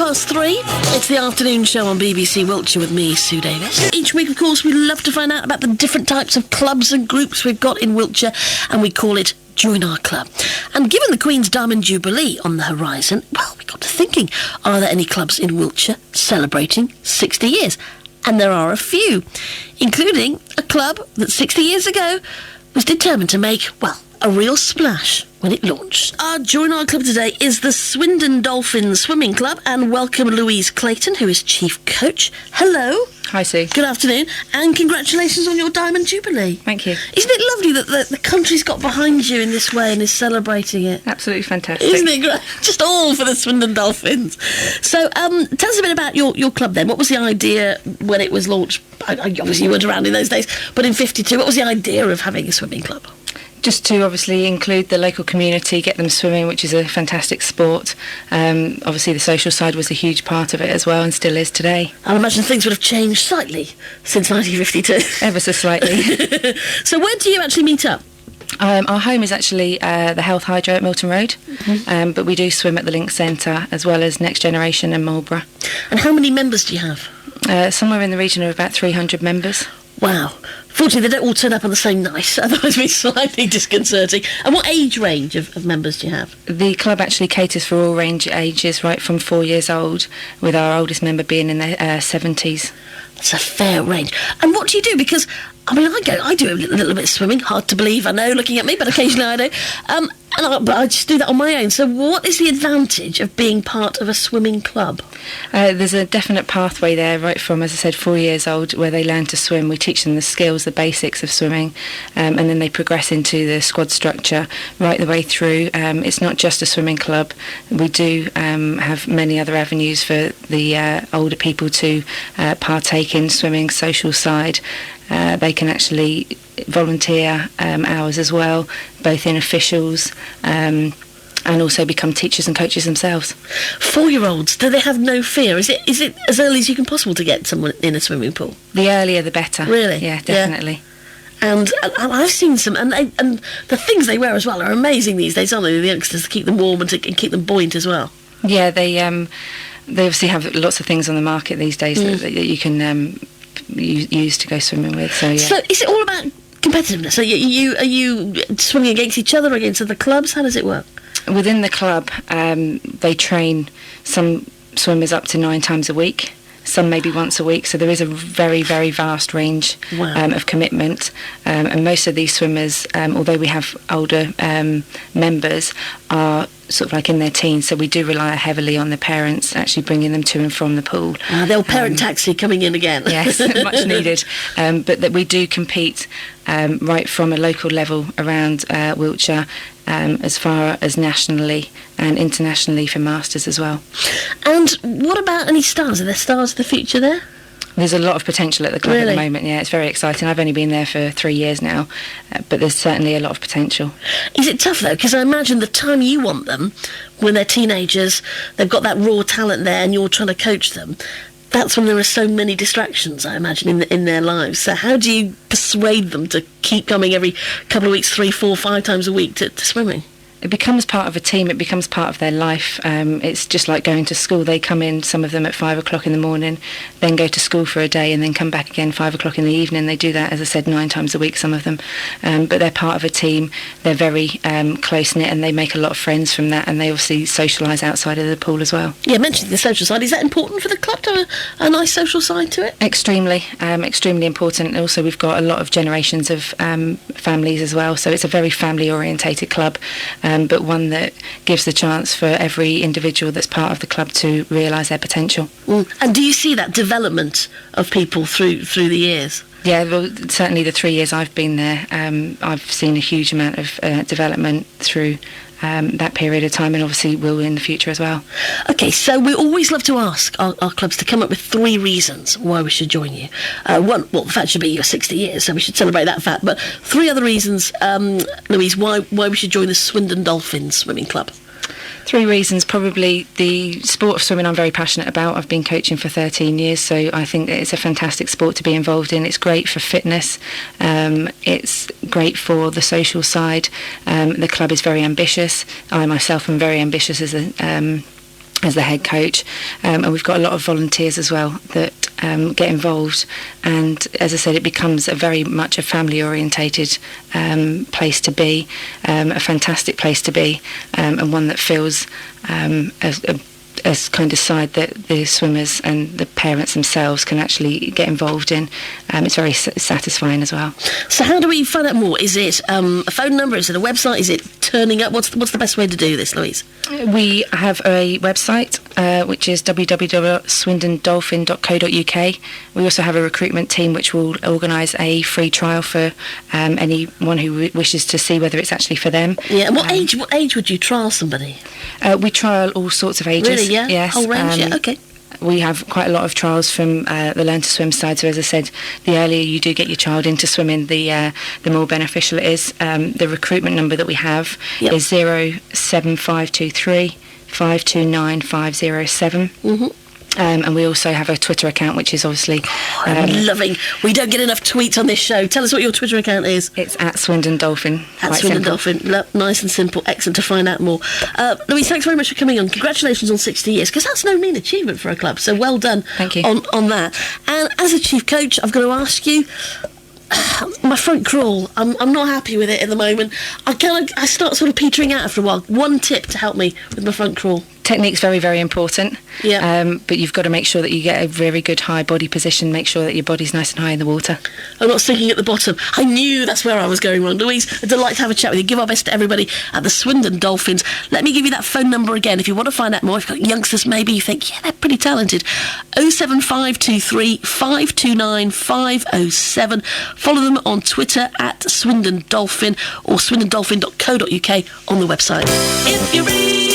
3:05. It's the afternoon show on BBC Wiltshire with me, Sue Davis. Each week, of course, we love to find out about the different types of clubs and groups we've got in Wiltshire, and we call it Join Our Club. And given the Queen's Diamond Jubilee on the horizon, well, we got to thinking, are there any clubs in Wiltshire celebrating 60 years? And there are a few, including a club that 60 years ago was determined to make, well, a real splash when it launched. Our Join Our Club today is the Swindon Dolphins Swimming Club, and welcome Louise Clayton, who is Chief Coach. Hello. Hi, Sue. Good afternoon, and congratulations on your Diamond Jubilee. Thank you. Isn't it lovely that the country's got behind you in this way and is celebrating it? Absolutely fantastic. Isn't it great? Just all for the Swindon Dolphins. So, tell us a bit about your club then. What was the idea when it was launched? Obviously, you weren't around in those days, but in 52, what was the idea of having a swimming club? Just to obviously include the local community, get them swimming, which is a fantastic sport. Obviously the social side was a huge part of it as well, and still is today. I imagine things would have changed slightly since 1952. Ever so slightly. So where do you actually meet up? Our home is actually the Health Hydro at Milton Road, but we do swim at the Link Centre as well as Next Generation and Marlborough. And how many members do you have? Somewhere in the region of about 300 members. Wow. Fortunately, they don't all turn up on the same night, otherwise it'd be slightly disconcerting. And what age range of members do you have? The club actually caters for all range ages, right from 4 years old, with our oldest member being in their 70s. That's a fair range. And what do you do? Because, I mean, I do a little bit of swimming. Hard to believe, I know, looking at me, but occasionally I do. But I just do that on my own. So what is the advantage of being part of a swimming club? There's a definite pathway there, right from, as I said, 4 years old, where they learn to swim. We teach them the skills, the basics of swimming, and then they progress into the squad structure right the way through. It's not just a swimming club. We do have many other avenues for the older people to partake in swimming, social side. They can actually volunteer hours as well, both in officials and also become teachers and coaches themselves. 4-year-olds, do they have no fear? Is it as early as you can possible to get someone in a swimming pool? The earlier the better. Really? Yeah, definitely. Yeah. And I've seen some, and the things they wear as well are amazing these days, aren't they? The youngsters, to keep them warm and keep them buoyant as well. Yeah, they obviously have lots of things on the market these days that you can use to go swimming with. So yeah. So is it all about competitiveness? Are you swimming against each other, against other clubs? How does it work? Within the club, they train some swimmers up to 9 times a week, some maybe once a week, so there is a very, very vast range of commitment, and most of these swimmers, although we have older members, are sort of like in their teens, so we do rely heavily on the parents actually bringing them to and from the pool. The old parent taxi coming in again. Yes, much needed. But that we do compete right from a local level around Wiltshire, as far as nationally and internationally for masters as well. And what about any stars? Are there stars of the future there? There's a lot of potential at the club at the moment, yeah. It's very exciting. I've only been there for 3 years now, but there's certainly a lot of potential. Is it tough, though? Because I imagine the time you want them, when they're teenagers, they've got that raw talent there and you're trying to coach them, that's when there are so many distractions, I imagine, in their lives. So how do you persuade them to keep coming every couple of weeks, 3, 4, 5 times a week to swimming? It becomes part of a team, it becomes part of their life. It's just like going to school. They come in, some of them at 5 o'clock in the morning, then go to school for a day and then come back again 5 o'clock in the evening. They do that, as I said, 9 times a week, some of them. But they're part of a team. They're very close-knit and they make a lot of friends from that, and they obviously socialise outside of the pool as well. Yeah, mentioning the social side, is that important for the club to have a nice social side to it? Extremely important. Also, we've got a lot of generations of families as well, so it's a very family-orientated club. But one that gives the chance for every individual that's part of the club to realise their potential. And do you see that development of people through the years? Yeah, well, certainly the 3 years I've been there, I've seen a huge amount of development through that period of time, and obviously will in the future as well. Okay, so we always love to ask our clubs to come up with 3 reasons why we should join you. One, well, the fact should be your 60 years, so we should celebrate that fact, but 3 other reasons, Louise, why we should join the Swindon Dolphins Swimming Club. 3 reasons. Probably the sport of swimming I'm very passionate about. I've been coaching for 13 years, so I think that it's a fantastic sport to be involved in. It's great for fitness. It's great for the social side. The club is very ambitious. I myself am very ambitious as as the head coach, and we've got a lot of volunteers as well that get involved, and as I said, it becomes a very much a family orientated place to be, a fantastic place to be, and one that feels a kind of side that the swimmers and the parents themselves can actually get involved in. It's very satisfying as well. So how do we find out more? Is it a phone number? Is it a website? Is it turning up? What's the best way to do this, Louise? We have a website which is www.swindondolphin.co.uk. We also have a recruitment team which will organise a free trial for anyone who wishes to see whether it's actually for them. Yeah, and what age would you trial somebody? We trial all sorts of ages. Really, yeah? Yes. Whole range, yeah, okay. We have quite a lot of trials from the Learn to Swim side, so as I said, the earlier you do get your child into swimming, the more beneficial it is. The recruitment number that we have is 07523 529 507. Mm-hmm. And we also have a Twitter account, which is obviously... I'm loving... We don't get enough tweets on this show. Tell us what your Twitter account is. It's at Swindon Dolphin. At Swindon Dolphin. Nice and simple. Excellent to find out more. Louise, thanks very much for coming on. Congratulations on 60 years, because that's no mean achievement for a club. So well done. Thank you. On that. And as a chief coach, I've got to ask you... My front crawl, I'm not happy with it at the moment. I start sort of petering out after a while. One tip to help me with my front crawl. Technique's very, very important. Yeah. But you've got to make sure that you get a very good high body position. Make sure that your body's nice and high in the water. I'm not sinking at the bottom. I knew that's where I was going wrong. Louise, a delight to have a chat with you. Give our best to everybody at the Swindon Dolphins. Let me give you that phone number again if you want to find out more. If you've got youngsters, maybe you think, yeah, they're pretty talented. 07523 529 507. Follow them on Twitter at Swindon Dolphin or swindondolphin.co.uk on the website. If you read